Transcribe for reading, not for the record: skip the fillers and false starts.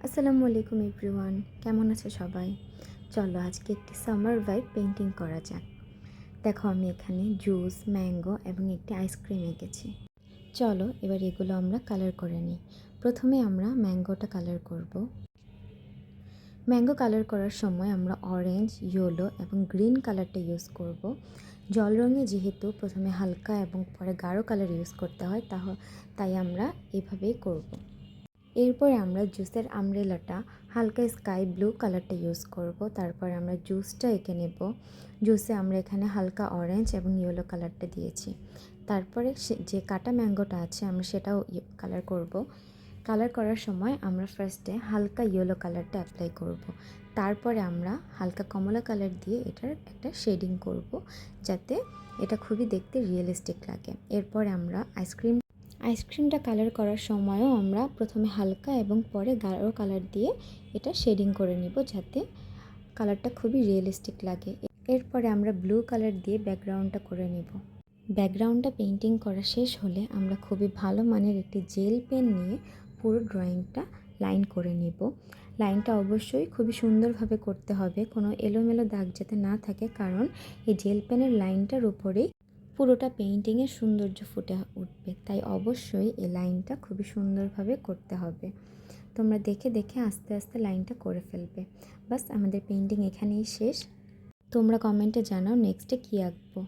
আসসালামু আলাইকুম এভরিওয়ান, কেমন আছে সবাই? চলো আজকে একটি সামার ভাইব পেন্টিং করা যাক। দেখো আমি এখানে জুস, ম্যাঙ্গো এবং একটি আইসক্রিম এঁকেছি। চলো এবার এগুলো আমরা কালার করে নিই। প্রথমে আমরা ম্যাঙ্গোটা কালার করব। ম্যাঙ্গো কালার করার সময় আমরা অরেঞ্জ, ইয়েলো এবং গ্রিন কালারটা ইউজ করব। জল রঙে যেহেতু প্রথমে হালকা এবং পরে গাঢ় কালার ইউজ করতে হয় তাই আমরা এভাবেই করব। এরপরে আমরা জুসের আমব্রেলাটা হালকা স্কাই ব্লু কালারটা ইউজ করব। তারপরে আমরা জুসটা এঁকে নেব। জুসে আমরা এখানে হালকা অরেঞ্জ এবং ইয়েলো কালারটা দিয়েছি। তারপরে যে কাটা ম্যাঙ্গোটা আছে আমরা সেটাও কালার করব। কালার করার সময় আমরা ফার্স্টে হালকা ইয়েলো কালারটা অ্যাপ্লাই করব। তারপরে আমরা হালকা কমলা কালার দিয়ে এটার একটা শেডিং করব, যাতে এটা খুবই দেখতে রিয়েলিস্টিক লাগে। এরপরে আমরা আইসক্রিমটা কালার করার সময়ও আমরা প্রথমে হালকা এবং পরে গাঢ় কালার দিয়ে এটা শেডিং করে নিব, যাতে কালারটা খুবই রিয়েলিস্টিক লাগে। এরপরে আমরা ব্লু কালার দিয়ে ব্যাকগ্রাউন্ডটা করে নিব। ব্যাকগ্রাউন্ডটা পেন্টিং করা শেষ হলে আমরা খুবই ভালো মানের একটি জেল পেন নিয়ে পুরো ড্রয়িংটা লাইন করে নিব। লাইনটা অবশ্যই খুবই সুন্দরভাবে করতে হবে, কোনো এলোমেলো দাগ যাতে না থাকে, কারণ এই জেল পেনের লাইনটার উপরেই পুরোটা পেইন্টিংয়ের সৌন্দর্য ফুটে উঠবে। তাই অবশ্যই এই লাইনটা খুবই সুন্দরভাবে করতে হবে। তোমরা দেখে দেখে আস্তে আস্তে লাইনটা করে ফেলবে। বাস, আমাদের পেইন্টিং এখানেই শেষ। তোমরা কমেন্টে জানাও নেক্সটে কী আঁকবো।